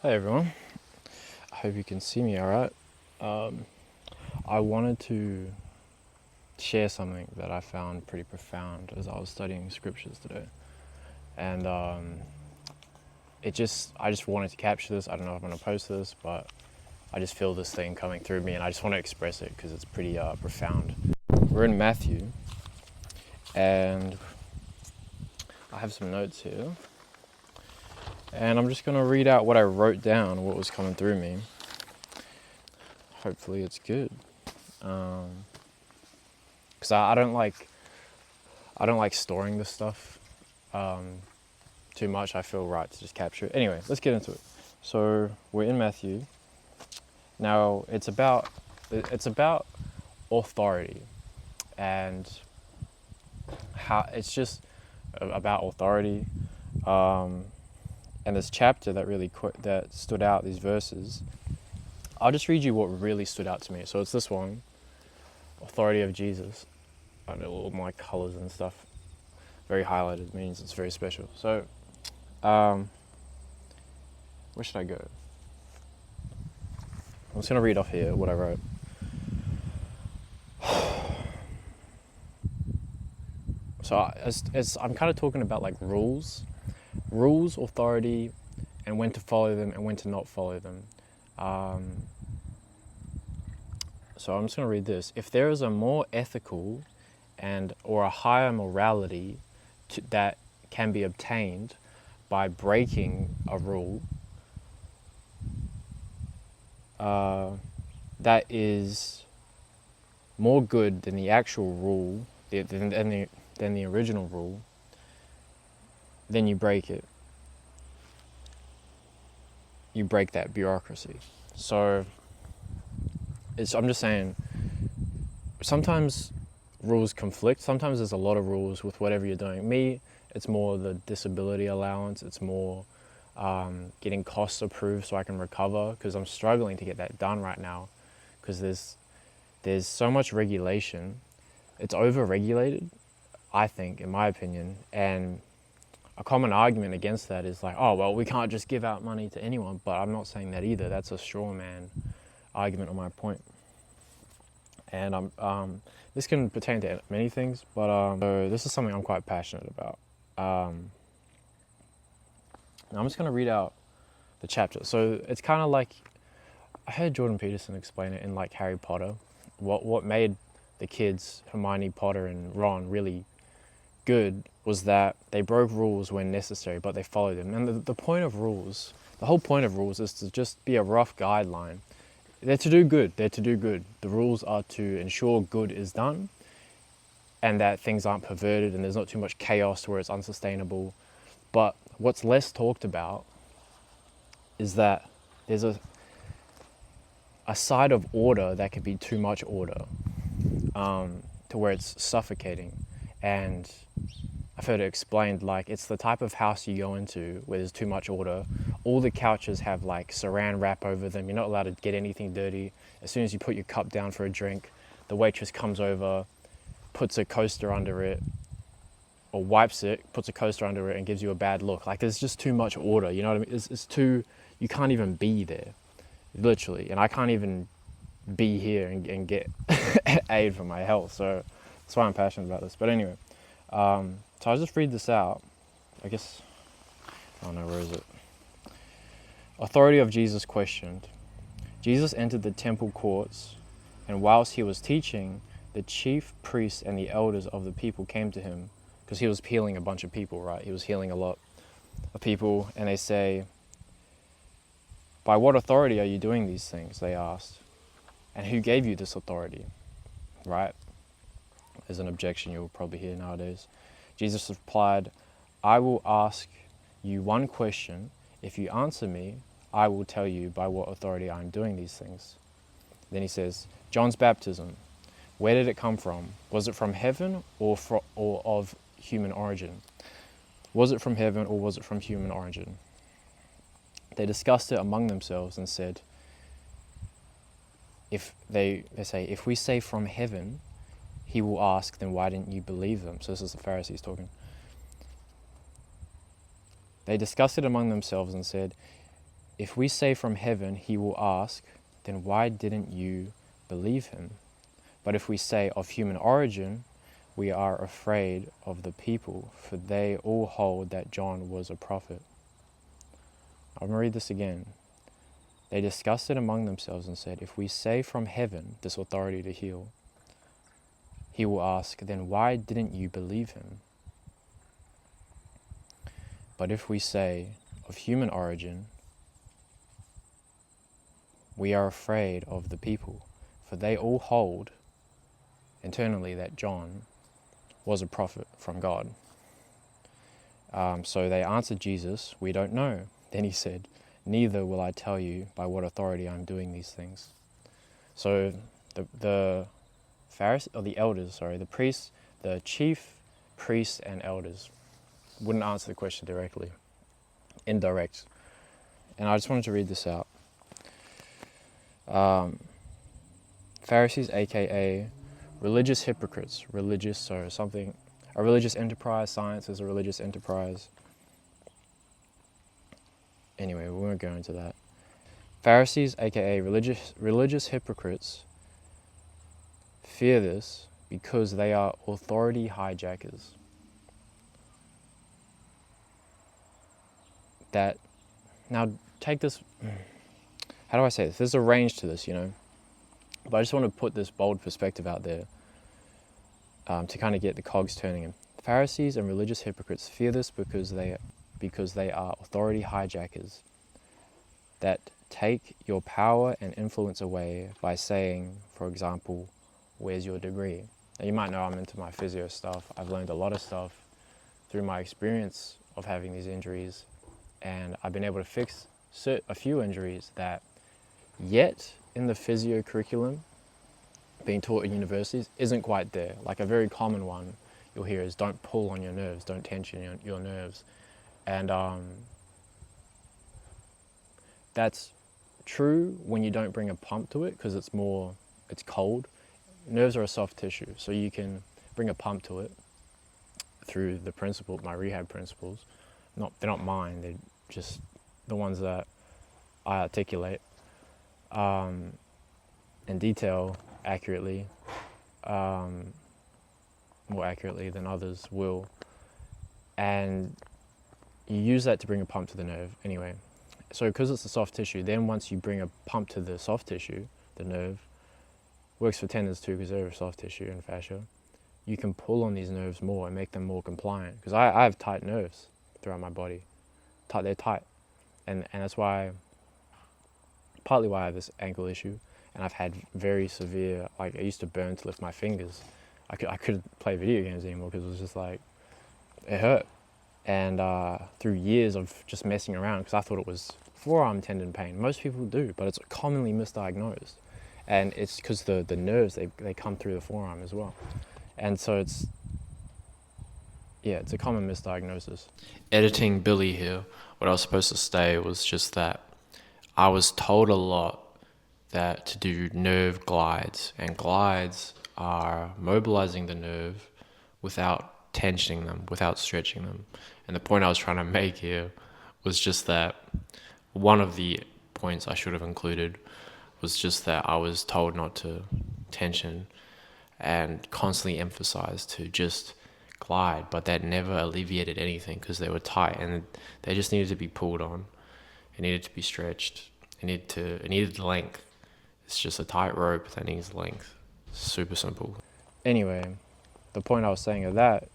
Hey everyone, I hope you can see me alright. I wanted to share something that I found pretty profound as I was studying scriptures today. And I just wanted to capture this. I don't know if I'm going to post this, but I just feel this thing coming through me and I just want to express it because it's pretty profound. We're in Matthew, and I have some notes here. And I'm just going to read out what I wrote down, what was coming through me. Hopefully it's good. Because I don't like storing this stuff too much. I feel right to just capture it. Anyway, let's get into it. So we're in Matthew. Now it's about authority, and how it's just about authority. And this chapter that stood out, these verses, I'll just read you what really stood out to me. So it's this one, authority of Jesus. I know all my colors and stuff, very highlighted, means it's very special. So, where should I go? I'm just going to read off here what I wrote. So I'm kind of talking about like rules, authority, and when to follow them and when to not follow them. So I'm just going to read this. If there is a more ethical or a higher morality that can be obtained by breaking a rule, that is more good than the actual rule, than the original rule, then you break it. You break that bureaucracy. So I'm just saying, sometimes rules conflict. Sometimes there's a lot of rules with whatever you're doing. Me, it's more the disability allowance. It's more getting costs approved so I can recover, because I'm struggling to get that done right now because there's so much regulation. It's over-regulated, I think, in my opinion. And a common argument against that is like, oh, well, we can't just give out money to anyone. But I'm not saying that either. That's a straw man argument on my point. And this can pertain to many things, but so this is something I'm quite passionate about. I'm just going to read out the chapter. So it's kind of like, I heard Jordan Peterson explain it in like Harry Potter. What made the kids, Hermione, Potter, and Ron, really good was that they broke rules when necessary, but they followed them. And the whole point of rules is to just be a rough guideline. They're to do good. The rules are to ensure good is done and that things aren't perverted and there's not too much chaos where it's unsustainable. But what's less talked about is that there's a side of order that can be too much order, to where it's suffocating. And I've heard it explained like it's the type of house you go into where there's too much order. All the couches have like saran wrap over them. You're not allowed to get anything dirty. As soon as you put your cup down for a drink, the waitress comes over, puts a coaster under it, or wipes it, puts a coaster under it and gives you a bad look. Like there's just too much order, you know what I mean? It's too, you can't even be there, literally. And I can't even be here and get aid for my health. So that's why I'm passionate about this. But anyway, so I'll just read this out. I guess, oh no, where is it? Authority of Jesus questioned. Jesus entered the temple courts, and whilst he was teaching, the chief priests and the elders of the people came to him, because he was healing a bunch of people, right? He was healing a lot of people, and they say, by what authority are you doing these things? They asked. And who gave you this authority, right? There's an objection you'll probably hear nowadays. Jesus replied, I will ask you one question. If you answer me, I will tell you by what authority I am doing these things. Then he says, John's baptism, where did it come from? Was it from heaven or of human origin? Was it from heaven or was it from human origin? They discussed it among themselves and said, if we say from heaven, he will ask, then why didn't you believe them? So this is the Pharisees talking. They discussed it among themselves and said, If we say from heaven, he will ask, then why didn't you believe him? But if we say of human origin, we are afraid of the people, for they all hold that John was a prophet. I'm going to read this again. They discussed it among themselves and said, if we say from heaven, this authority to heal, he will ask, then why didn't you believe him? But if we say of human origin, we are afraid of the people, for they all hold internally that John was a prophet from God. So they answered Jesus, we don't know. Then he said, neither will I tell you by what authority I'm doing these things. So the Pharisees, or the elders, the priests, the chief priests and elders wouldn't answer the question directly, indirect. And I just wanted to read this out. Pharisees, aka religious hypocrites, a religious enterprise. Science is a religious enterprise. Anyway, we won't go into that. Pharisees, aka religious hypocrites, fear this because they are authority hijackers. Now take this, how do I say this? There's a range to this, but I just want to put this bold perspective out there to kind of get the cogs turning. And Pharisees and religious hypocrites fear this because they are authority hijackers that take your power and influence away by saying, for example, where's your degree? Now, you might know I'm into my physio stuff. I've learned a lot of stuff through my experience of having these injuries, and I've been able to fix a few injuries that yet in the physio curriculum being taught in universities isn't quite there. Like a very common one you'll hear is don't pull on your nerves, don't tension your nerves. And that's true when you don't bring a pump to it because it's cold. Nerves are a soft tissue, so you can bring a pump to it through my rehab principles. They're not mine, they're just the ones that I articulate in detail accurately, more accurately than others will. And you use that to bring a pump to the nerve anyway. So because it's a soft tissue, then once you bring a pump to the soft tissue, the nerve, works for tendons too because they're a soft tissue and fascia, you can pull on these nerves more and make them more compliant. Because I have tight nerves throughout my body. They're tight. And that's partly why I have this ankle issue. And I've had very severe, I used to burn to lift my fingers. I couldn't play video games anymore because it was just it hurt. And through years of just messing around, because I thought it was forearm tendon pain. Most people do, but it's commonly misdiagnosed. And it's because the nerves, they come through the forearm as well. And so it's a common misdiagnosis. Editing Billy here, what I was supposed to say was just that I was told a lot that to do nerve glides, and glides are mobilizing the nerve without tensioning them, without stretching them. And the point I was trying to make here was just that one of the points I should have included was just that I was told not to tension and constantly emphasized to just glide, but that never alleviated anything because they were tight and they just needed to be pulled on. It needed to be stretched. It needed length. It's just a tight rope that needs length. Super simple. Anyway, the point I was saying of that,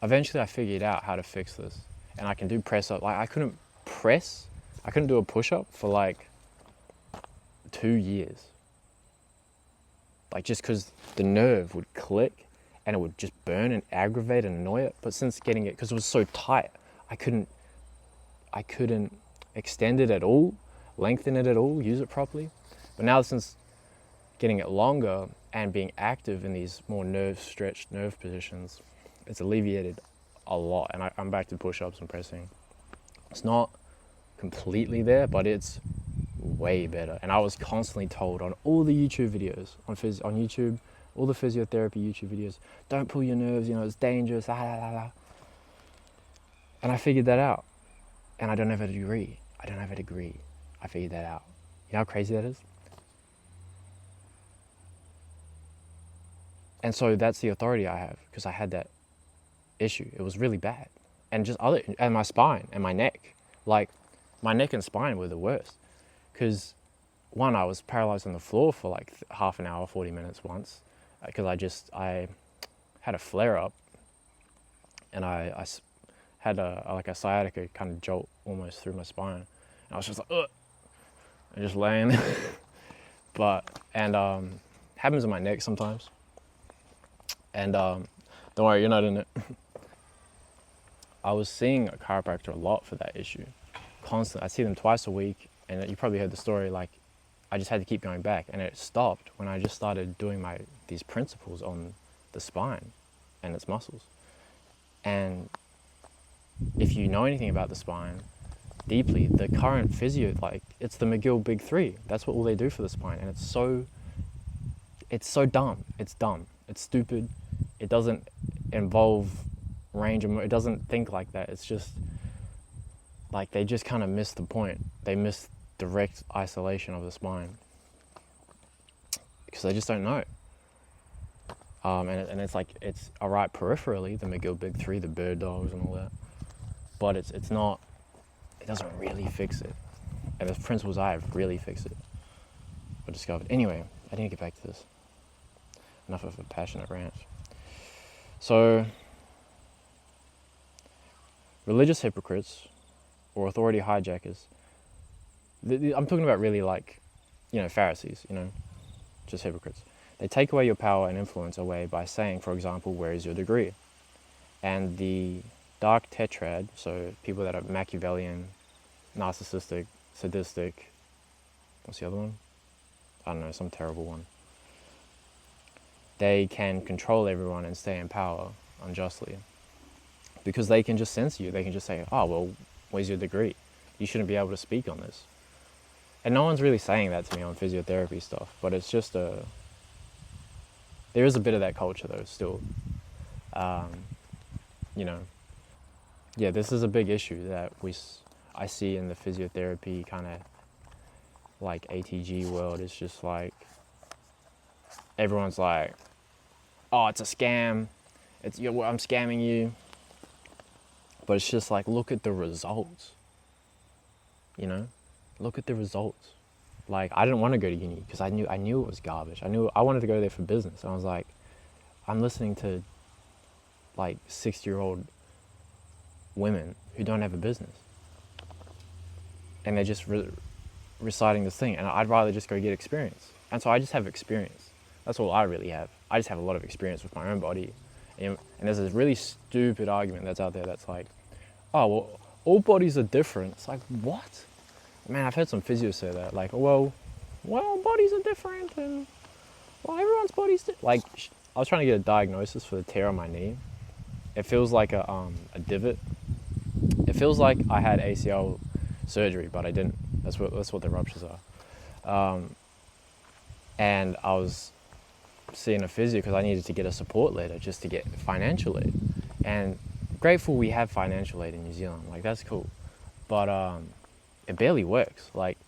eventually I figured out how to fix this, and I can do press up. I couldn't do a push up for 2 years. Just because the nerve would click and it would just burn and aggravate and annoy it. But since getting it, because it was so tight, I couldn't extend it at all, lengthen it at all, use it properly. But now since getting it longer and being active in these more stretched nerve positions, it's alleviated a lot. And I'm back to push-ups and pressing. It's not completely there, but it's way better. And I was constantly told on all the YouTube videos, on YouTube, all the physiotherapy YouTube videos, don't pull your nerves, it's dangerous, And I figured that out. And I don't have a degree. I don't have a degree. I figured that out. You know how crazy that is? And so that's the authority I have, because I had that issue. It was really bad. And and my spine and my neck. Like, my neck and spine were the worst. Because, one, I was paralyzed on the floor for like half an hour, 40 minutes once. Because I had a flare up. And I had like a sciatica kind of jolt almost through my spine. And I was just like, ugh. And just laying there. Happens in my neck sometimes. And don't worry, you're not in it. I was seeing a chiropractor a lot for that issue. Constantly. I see them twice a week, and you probably heard the story, like, I just had to keep going back. And it stopped when I just started doing these principles on the spine and its muscles. And if you know anything about the spine deeply, the current physio, like, it's the McGill Big Three. That's what all they do for the spine. And it's so dumb. It's dumb. It's stupid. It doesn't involve range of motion. It doesn't think like that. It's just like they just kind of miss the point. They miss direct isolation of the spine because they just don't know. And it's like, it's all right peripherally, the McGill Big Three, the bird dogs and all that, but it's not. It doesn't really fix it. And the principles I have really fix it. I discovered. Anyway, I need to get back to this. Enough of a passionate rant. So, religious hypocrites or authority hijackers, I'm talking about really like, Pharisees, just hypocrites. They take away your power and influence away by saying, for example, where is your degree? And the dark tetrad, so people that are Machiavellian, narcissistic, sadistic, what's the other one? I don't know, some terrible one. They can control everyone and stay in power unjustly. Because they can just censor you. They can just say, oh, well, where's your degree? You shouldn't be able to speak on this. And no one's really saying that to me on physiotherapy stuff, but it's just there is a bit of that culture though, still. Yeah, this is a big issue that I see in the physiotherapy kind of like ATG world. It's just like, everyone's like, oh, it's a scam. I'm scamming you. But it's just like, look at the results. Look at the results. Like, I didn't want to go to uni because I knew it was garbage. I wanted to go there for business. And I was like, I'm listening to like 60-year-old women who don't have a business. And they're just reciting this thing. And I'd rather just go get experience. And so I just have experience. That's all I really have. I just have a lot of experience with my own body. And there's this really stupid argument that's out there that's like, oh, well, all bodies are different. It's like, what? Man, I've heard some physios say that. Like, well, bodies are different. And, well, everyone's body's different. Like, I was trying to get a diagnosis for the tear on my knee. It feels like a divot. It feels like I had ACL surgery, but I didn't. That's what the ruptures are. And I was seeing a physio because I needed to get a support letter just to get financial aid. And grateful we have financial aid in New Zealand. Like, that's cool. But it barely works. Like,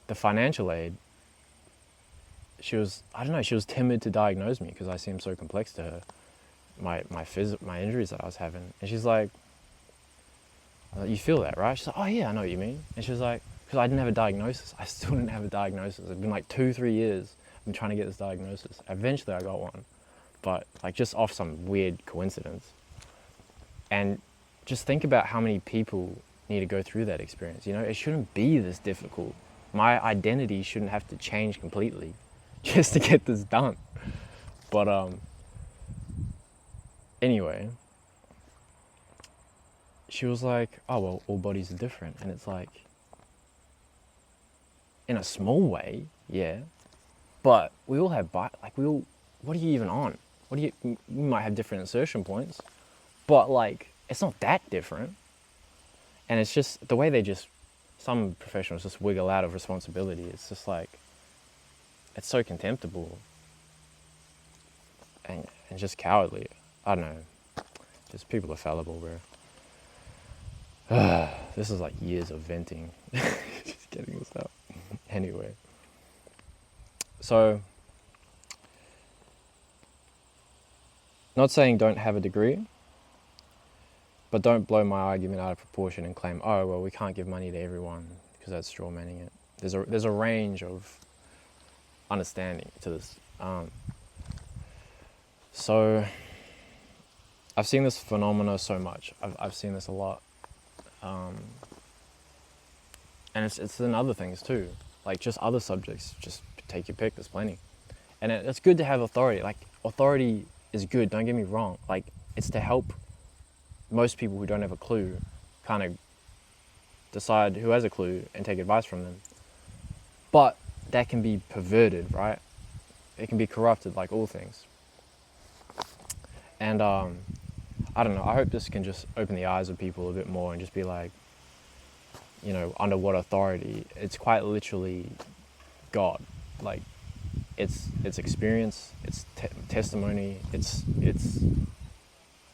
the financial aid, she was timid to diagnose me because I seemed so complex to her. My injuries that I was having. And she's like, you feel that, right? She's like, oh yeah, I know what you mean. And she was like, because I didn't have a diagnosis. I still didn't have a diagnosis. It's been like 2-3 years I've been trying to get this diagnosis. Eventually I got one, but like just off some weird coincidence. And just think about how many people need to go through that experience. It shouldn't be this difficult. My identity shouldn't have to change completely just to get this done. But anyway, she was like, oh, well, all bodies are different. And it's like, in a small way, yeah. But we all have, what are you even on? We might have different insertion points, but like, it's not that different. And it's just, the way some professionals just wiggle out of responsibility. It's just like, it's so contemptible. And just cowardly. I don't know. Just people are fallible, bro. This is like years of venting. Just getting this out. Anyway. So, not saying don't have a degree, but don't blow my argument out of proportion and claim, oh, well, we can't give money to everyone because that's straw manning it. There's a range of understanding to this. So, I've seen this phenomena so much. I've seen this a lot. And it's in other things too. Like just other subjects, just take your pick, there's plenty. And it's good to have authority. Like authority is good, don't get me wrong. Like it's to help most people who don't have a clue kind of decide who has a clue and take advice from them. But that can be perverted, right? It can be corrupted like all things. And I don't know, I hope this can just open the eyes of people a bit more and just be like, you know, under what authority? It's quite literally God. Like, it's experience, it's testimony, it's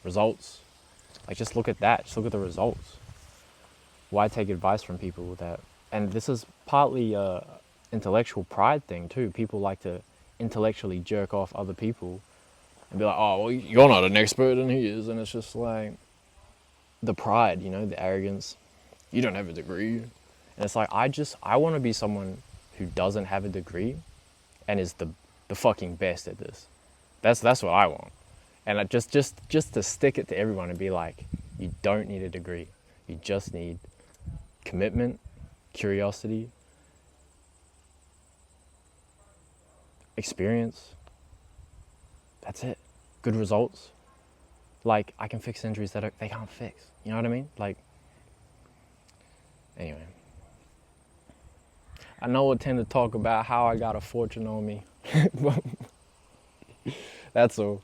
results. Like, just look at that. Just look at the results. Why take advice from people that? And this is partly a intellectual pride thing too. People like to intellectually jerk off other people and be like, oh, well, you're not an expert and he is. And it's just like the pride, you know, the arrogance. You don't have a degree. And it's like, I want to be someone who doesn't have a degree and is the fucking best at this. That's what I want. And just to stick it to everyone and be like, you don't need a degree. You just need commitment, curiosity, experience. That's it. Good results. Like, I can fix injuries that they can't fix. You know what I mean? Like, anyway. I know I tend to talk about how I got a fortune on me. That's all.